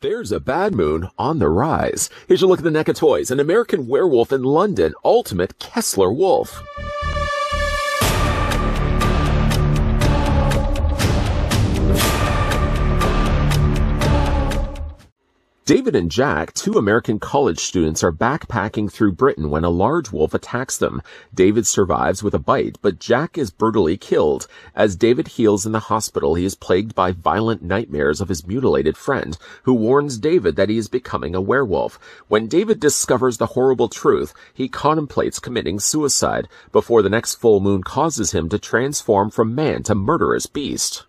There's a bad moon on the rise. Here's a look at the NECA toys, an American werewolf in London, ultimate Kessler wolf. David and Jack, two American college students, are backpacking through Britain when a large wolf attacks them. David survives with a bite, but Jack is brutally killed. As David heals in the hospital, he is plagued by violent nightmares of his mutilated friend, who warns David that he is becoming a werewolf. When David discovers the horrible truth, he contemplates committing suicide before the next full moon causes him to transform from man to murderous beast.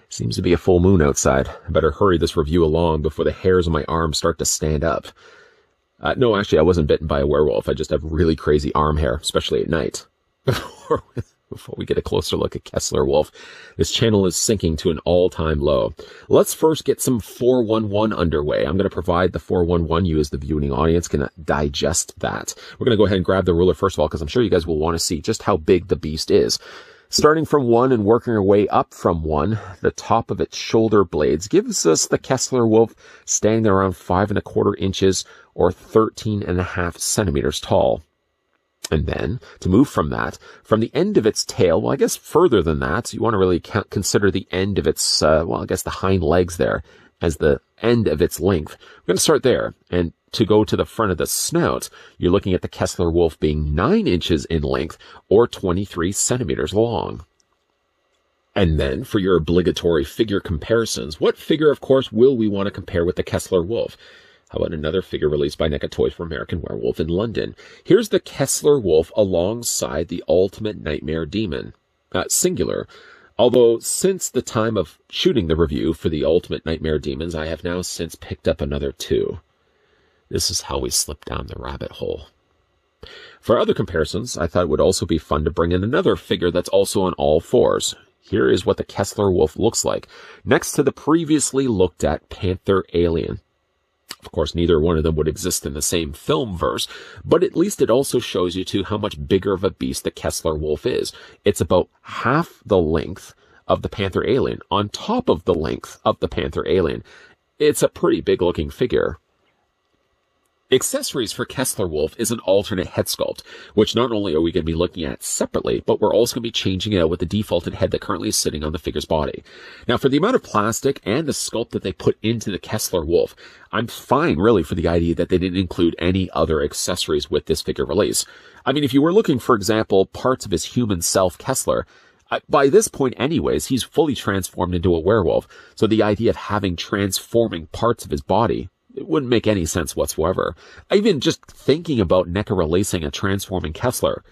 Seems to be a full moon outside. I better hurry this review along before the hairs on my arms start to stand up. No, actually, I wasn't bitten by a werewolf. I just have really crazy arm hair, especially at night. Before we get a closer look at Kessler wolf, this channel is sinking to an all-time low. Let's first get some 411 underway. I'm going to provide the 411. You as the viewing audience can digest that. We're going to go ahead and grab the ruler first of all, because I'm sure you guys will want to see just how big the beast is. Starting from 1 and working our way up from 1, the top of its shoulder blades gives us the Kessler wolf standing around 5¼ inches or 13½ centimeters tall. And then, to move from that, from the end of its tail, well, I guess further than that, you want to really consider the end of its, well, I guess the hind legs there as the end of its length. We're going to start there, and to go to the front of the snout, you're looking at the Kessler wolf being 9 inches in length or 23 centimeters long. And then, for your obligatory figure comparisons, what figure, of course, will we want to compare with the Kessler wolf? How about another figure released by NECA Toys for American Werewolf in London? Here's the Kessler wolf alongside the Ultimate Nightmare Demon. Singular. Although, since the time of shooting the review for the Ultimate Nightmare Demons, I have now since picked up another 2. This is how we slip down the rabbit hole. For other comparisons, I thought it would also be fun to bring in another figure that's also on all fours. Here is what the Kessler wolf looks like, next to the previously looked at Panther Alien. Of course, neither one of them would exist in the same film verse, but at least it also shows you too how much bigger of a beast the Kessler wolf is. It's about half the length of the Panther Alien, on top of the length of the Panther Alien. It's a pretty big looking figure. Accessories for Kessler wolf is an alternate head sculpt, which not only are we going to be looking at separately, but we're also going to be changing it out with the defaulted head that currently is sitting on the figure's body. Now, for the amount of plastic and the sculpt that they put into the Kessler wolf, I'm fine really for the idea that they didn't include any other accessories with this figure release. I mean, if you were looking, for example, parts of his human self, Kessler, by this point anyways, he's fully transformed into a werewolf, so the idea of having transforming parts of his body, it wouldn't make any sense whatsoever. Even just thinking about NECA releasing a transforming Kessler,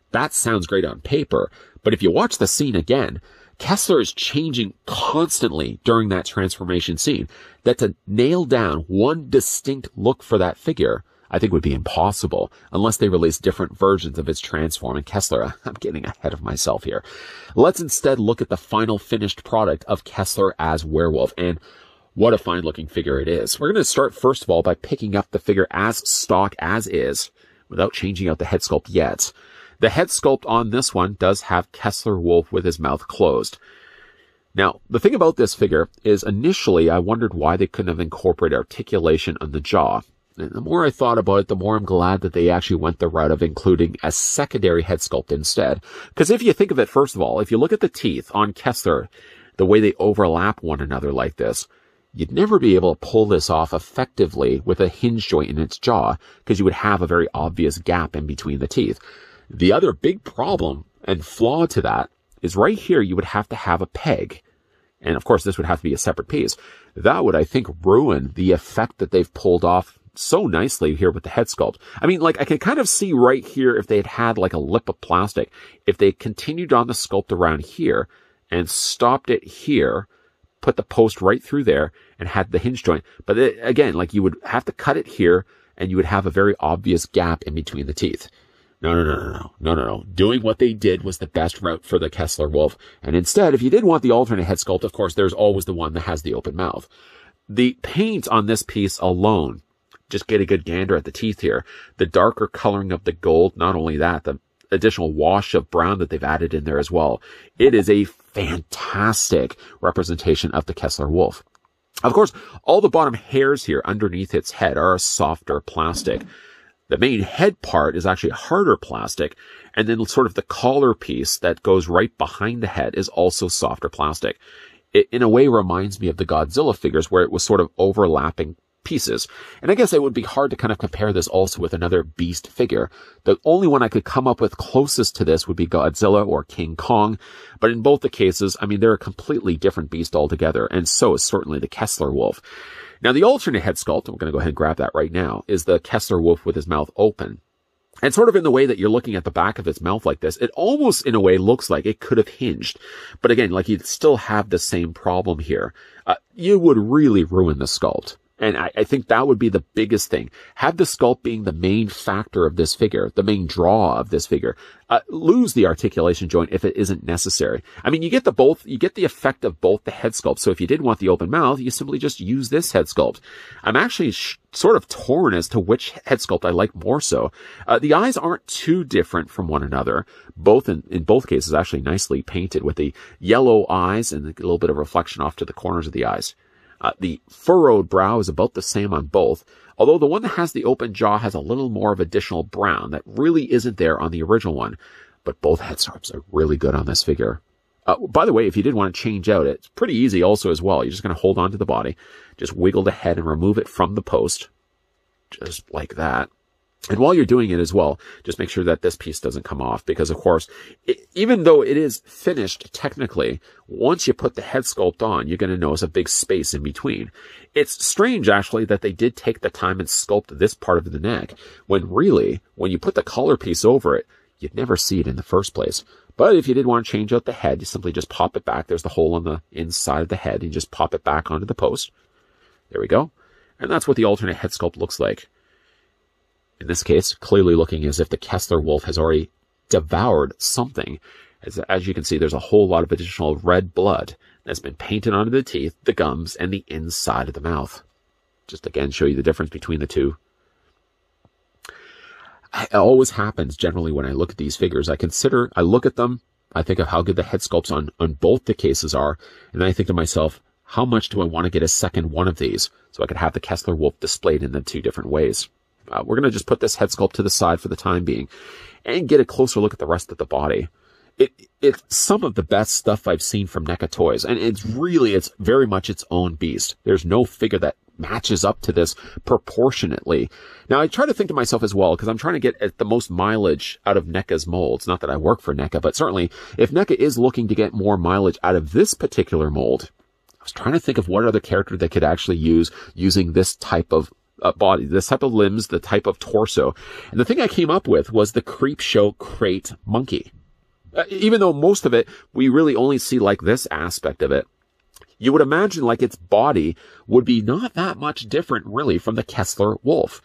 that sounds great on paper, but if you watch the scene again, Kessler is changing constantly during that transformation scene, that to nail down one distinct look for that figure, I think would be impossible, unless they release different versions of its transforming Kessler. I'm getting ahead of myself here. Let's instead look at the final finished product of Kessler as werewolf, and what a fine looking figure it is. We're going to start first of all by picking up the figure as stock as is, without changing out the head sculpt yet. The head sculpt on this one does have Kessler wolf with his mouth closed. Now, the thing about this figure is initially I wondered why they couldn't have incorporated articulation on the jaw. And the more I thought about it, the more I'm glad that they actually went the route of including a secondary head sculpt instead. Because if you think of it, first of all, if you look at the teeth on Kessler, the way they overlap one another like this, you'd never be able to pull this off effectively with a hinge joint in its jaw, because you would have a very obvious gap in between the teeth. The other big problem and flaw to that is right here you would have to have a peg. And of course this would have to be a separate piece. That would, I think, ruin the effect that they've pulled off so nicely here with the head sculpt. I mean, like, I can kind of see right here if they had had like a lip of plastic, if they continued on the sculpt around here and stopped it here, put the post right through there and had the hinge joint. But again, like, you would have to cut it here and you would have a very obvious gap in between the teeth. No. Doing what they did was the best route for the Kessler wolf. And instead, if you did want the alternate head sculpt, of course, there's always the one that has the open mouth. The paint on this piece alone just get a good gander at the teeth here. The darker coloring of the gold, not only that, the additional wash of brown that they've added in there as well. It is a fantastic representation of the Kessler wolf. Of course, all the bottom hairs here underneath its head are a softer plastic. The main head part is actually a harder plastic, and then sort of the collar piece that goes right behind the head is also softer plastic. It, in a way, reminds me of the Godzilla figures where it was sort of overlapping pieces. And I guess it would be hard to kind of compare this also with another beast figure. The only one I could come up with closest to this would be Godzilla or King Kong. But in both the cases, I mean, they're a completely different beast altogether. And so is certainly the Kessler wolf. Now, the alternate head sculpt, I'm going to go ahead and grab that right now, is the Kessler wolf with his mouth open. And sort of in the way that you're looking at the back of its mouth like this, it almost in a way looks like it could have hinged. But again, like you'd still have the same problem here. You would really ruin the sculpt. And I think that would be the biggest thing. Have the sculpt being the main factor of this figure, the main draw of this figure. Lose the articulation joint if it isn't necessary. I mean, you get the effect of both the head sculpt. So if you did want the open mouth, you simply just use this head sculpt. I'm actually sort of torn as to which head sculpt I like more so. The eyes aren't too different from one another. Both in both cases actually nicely painted with the yellow eyes and a little bit of reflection off to the corners of the eyes. The furrowed brow is about the same on both, although the one that has the open jaw has a little more of additional brown that really isn't there on the original one. But both head sculpts are really good on this figure. By the way, if you did want to change out, it's pretty easy also as well. You're just going to hold on to the body, just wiggle the head and remove it from the post, just like that. And while you're doing it as well, just make sure that this piece doesn't come off because, of course, even though it is finished technically, once you put the head sculpt on, you're going to notice a big space in between. It's strange, actually, that they did take the time and sculpt this part of the neck when really, when you put the collar piece over it, you'd never see it in the first place. But if you did want to change out the head, you simply just pop it back. There's the hole on the inside of the head. And you just pop it back onto the post. There we go. And that's what the alternate head sculpt looks like. In this case, clearly looking as if the Kessler wolf has already devoured something. As you can see, there's a whole lot of additional red blood that's been painted onto the teeth, the gums, and the inside of the mouth. Just again, show you the difference between the two. It always happens generally when I look at these figures. I look at them, I think of how good the head sculpts on both the cases are, and then I think to myself, how much do I want to get a second one of these so I could have the Kessler wolf displayed in the two different ways? We're going to just put this head sculpt to the side for the time being and get a closer look at the rest of the body. It's some of the best stuff I've seen from NECA toys, and it's very much its own beast. There's no figure that matches up to this proportionately. Now, I try to think to myself as well, because I'm trying to get the most mileage out of NECA's molds. Not that I work for NECA, but certainly if NECA is looking to get more mileage out of this particular mold, I was trying to think of what other character they could actually use using this type of body, this type of limbs, the type of torso. And the thing I came up with was the Creepshow crate monkey. Even though most of it, we really only see like this aspect of it, you would imagine like its body would be not that much different really from the Kessler wolf.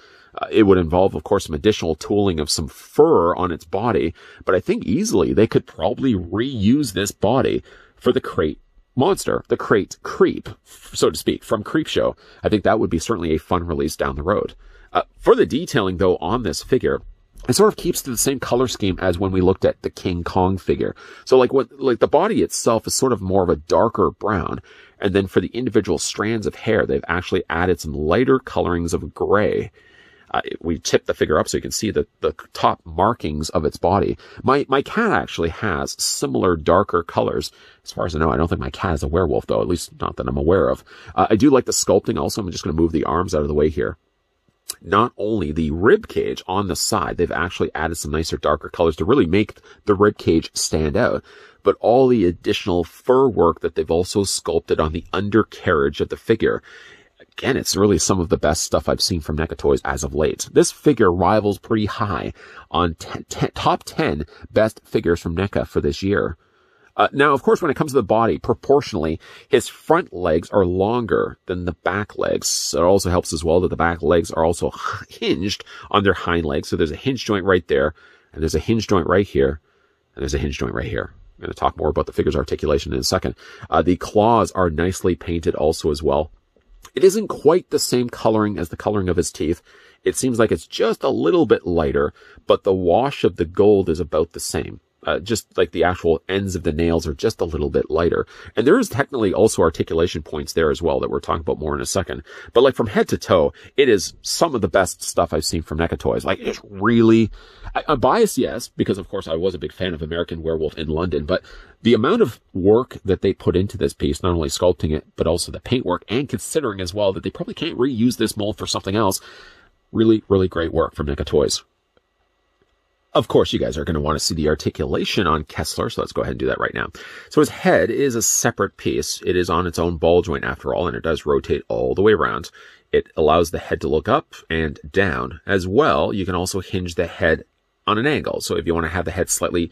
It would involve, of course, some additional tooling of some fur on its body, but I think easily they could probably reuse this body for the crate monster, the crate creep, so to speak, from Creepshow. I think that would be certainly a fun release down the road. For the detailing, though, on this figure, it sort of keeps to the same color scheme as when we looked at the King Kong figure. So like the body itself is sort of more of a darker brown. And then for the individual strands of hair, they've actually added some lighter colorings of gray. We tipped the figure up so you can see the top markings of its body. My cat actually has similar darker colors. As far as I know, I don't think my cat is a werewolf, though, at least not that I'm aware of. I do like the sculpting also. I'm just going to move the arms out of the way here. Not only the rib cage on the side, they've actually added some nicer darker colors to really make the rib cage stand out, but all the additional fur work that they've also sculpted on the undercarriage of the figure. Again, it's really some of the best stuff I've seen from NECA toys as of late. This figure rivals pretty high on top 10 best figures from NECA for this year. Now, of course, when it comes to the body, proportionally, his front legs are longer than the back legs. It also helps as well that the back legs are also hinged on their hind legs. So there's a hinge joint right there, and there's a hinge joint right here, and there's a hinge joint right here. I'm going to talk more about the figure's articulation in a second. The claws are nicely painted also as well. It isn't quite the same coloring as the coloring of his teeth. It seems like it's just a little bit lighter, but the wash of the gold is about the same. Just like the actual ends of the nails are just a little bit lighter. And there is technically also articulation points there as well that we're talking about more in a second. But like from head to toe, it is some of the best stuff I've seen from NECA toys. Like it's really, I'm biased, yes, because of course I was a big fan of American Werewolf in London, but the amount of work that they put into this piece, not only sculpting it, but also the paintwork, and considering as well that they probably can't reuse this mold for something else, really, really great work from NECA toys. Of course, you guys are going to want to see the articulation on Kessler, so let's go ahead and do that right now. So his head is a separate piece. It is on its own ball joint after all, and it does rotate all the way around. It allows the head to look up and down. As well, you can also hinge the head on an angle. So if you want to have the head slightly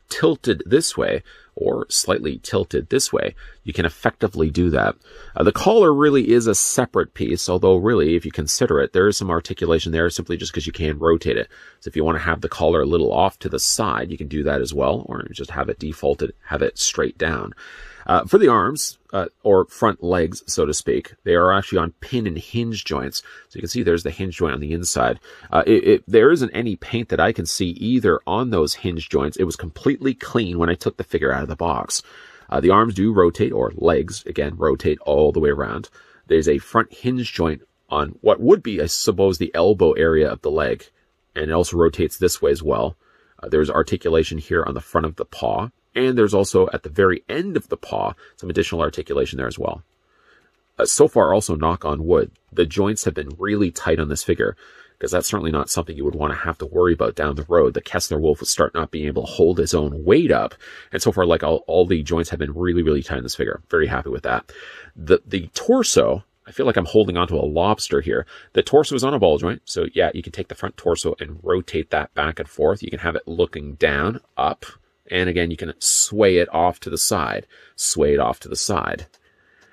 tilted this way or slightly tilted this way, you can effectively do that. The collar really is a separate piece, although really, if you consider it, there is some articulation there simply just because you can rotate it. So if you want to have the collar a little off to the side, you can do that as well, or just have it defaulted, have it straight down. For the arms, or front legs, so to speak, they are actually on pin and hinge joints. So you can see there's the hinge joint on the inside. There isn't any paint that I can see either on those hinge joints. It was completely clean when I took the figure out of the box. The arms do rotate, or legs, again, rotate all the way around. There's a front hinge joint on what would be, I suppose, the elbow area of the leg. And it also rotates this way as well. There's articulation here on the front of the paw. And there's also, at the very end of the paw, some additional articulation there as well. So far, also, knock on wood, the joints have been really tight on this figure, because that's certainly not something you would want to have to worry about down the road. The Kessler Wolf would start not being able to hold his own weight up. And so far, like all the joints have been really, really tight on this figure. Very happy with that. The torso, I feel like I'm holding onto a lobster here. The torso is on a ball joint. So yeah, you can take the front torso and rotate that back and forth. You can have it looking down, up. And again, you can sway it off to the side, sway it off to the side.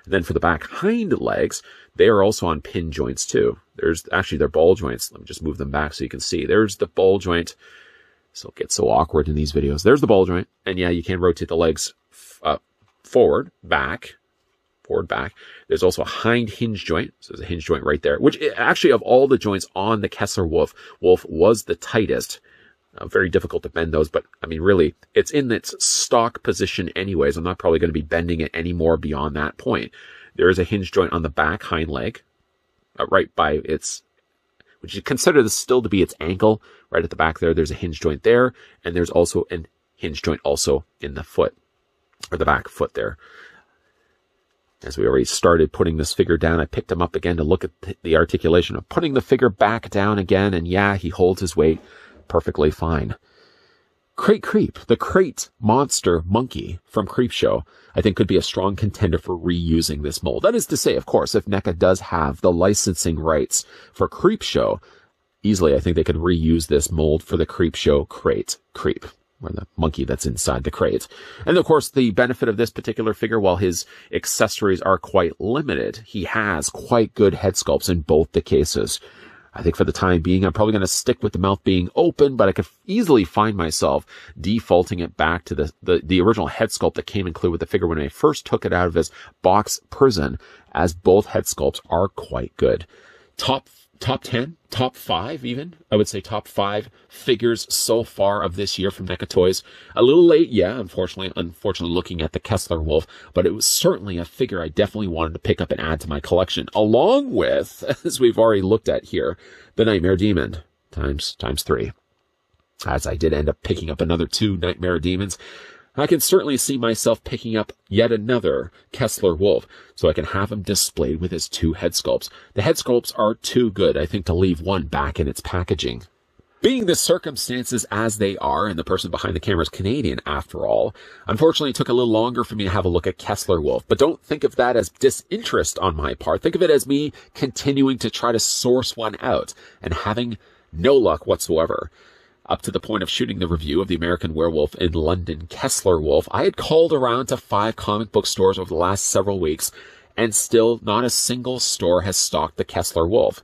And then for the back hind legs, they are also on pin joints too. There's actually their ball joints. Let me just move them back so you can see. There's the ball joint. So it gets so awkward in these videos. There's the ball joint. And yeah, you can rotate the legs forward, back. There's also a hind hinge joint. So there's a hinge joint right there, which actually of all the joints on the Kessler Wolf was the tightest. Very difficult to bend those, but I mean, really, it's in its stock position anyways. I'm not probably going to be bending it anymore beyond that point. There is a hinge joint on the back hind leg, right by its, which you consider this still to be its ankle, right at the back there. There's a hinge joint there, and there's also a hinge joint also in the foot, or the back foot there. As we already started putting this figure down, I picked him up again to look at the articulation of putting the figure back down again, and yeah, he holds his weight perfectly fine. Crate Creep, the crate monster monkey from Creepshow, I think could be a strong contender for reusing this mold. That is to say, of course, if NECA does have the licensing rights for Creepshow, easily I think they could reuse this mold for the Creepshow crate Creep, or the monkey that's inside the crate. And of course, the benefit of this particular figure, while his accessories are quite limited, he has quite good head sculpts in both the cases. I think for the time being, I'm probably going to stick with the mouth being open, but I could easily find myself defaulting it back to the original head sculpt that came included with the figure when I first took it out of his box prison, as both head sculpts are quite good. Top 10, top 5 even, I would say top 5 figures so far of this year from NECA Toys. A little late, yeah, unfortunately looking at the Kessler Wolf, but it was certainly a figure I definitely wanted to pick up and add to my collection, along with, as we've already looked at here, the Nightmare Demon times 3. As I did end up picking up another 2 Nightmare Demons, I can certainly see myself picking up yet another Kessler Wolf, so I can have him displayed with his 2 head sculpts. The head sculpts are too good, I think, to leave one back in its packaging. Being the circumstances as they are, and the person behind the camera is Canadian after all, unfortunately it took a little longer for me to have a look at Kessler Wolf. But don't think of that as disinterest on my part. Think of it as me continuing to try to source one out, and having no luck whatsoever. Up to the point of shooting the review of the American Werewolf in London Kessler Wolf, I had called around to 5 comic book stores over the last several weeks, and still not a single store has stocked the Kessler Wolf.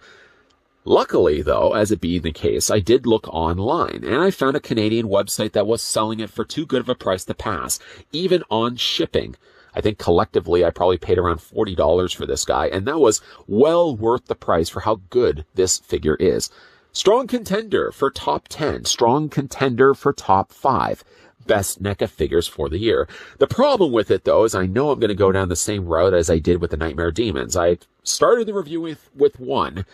Luckily, though, as it being the case, I did look online, and I found a Canadian website that was selling it for too good of a price to pass, even on shipping. I think collectively I probably paid around $40 for this guy, and that was well worth the price for how good this figure is. Strong contender for top 10, strong contender for top 5. Best NECA figures for the year. The problem with it, though, is I know I'm going to go down the same route as I did with the Nightmare Demons. I started the review with one.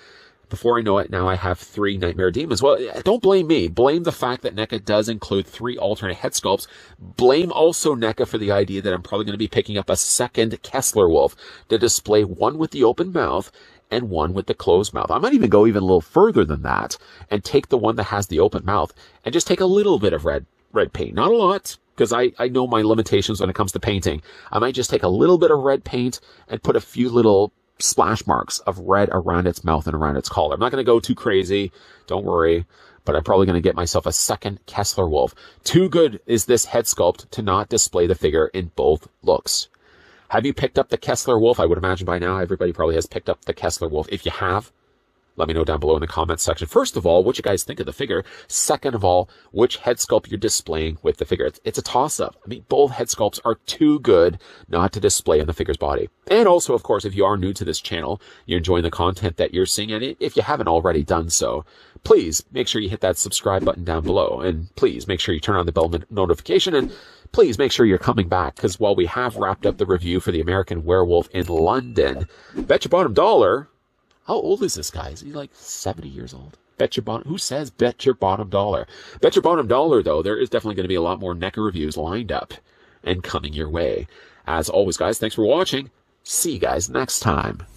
Before I know it, now I have 3 Nightmare Demons. Well, don't blame me. Blame the fact that NECA does include 3 alternate head sculpts. Blame also NECA for the idea that I'm probably going to be picking up a second Kessler wolf to display one with the open mouth and one with the closed mouth. I might even go even a little further than that and take the one that has the open mouth and just take a little bit of red paint. Not a lot, because I know my limitations when it comes to painting. I might just take a little bit of red paint and put a few little splash marks of red around its mouth and around its collar. I'm not going to go too crazy, don't worry, but I'm probably going to get myself a second Kessler wolf. Too good is this head sculpt to not display the figure in both looks. Have you picked up the Kessler wolf? I would imagine by now everybody probably has picked up the Kessler wolf. If you have, let me know down below in the comments section. First of all, what you guys think of the figure. Second of all, which head sculpt you're displaying with the figure. It's a toss-up. I mean, both head sculpts are too good not to display on the figure's body. And also, of course, if you are new to this channel, you're enjoying the content that you're seeing, and if you haven't already done so, please make sure you hit that subscribe button down below. And please make sure you turn on the bell notification, and please make sure you're coming back, because while we have wrapped up the review for the American Werewolf in London, bet your bottom dollar. How old is this guy? Is he like 70 years old? Bet your bottom, who says bet your bottom dollar? Bet your bottom dollar, though, there is definitely going to be a lot more NECA reviews lined up and coming your way. As always, guys, thanks for watching. See you guys next time.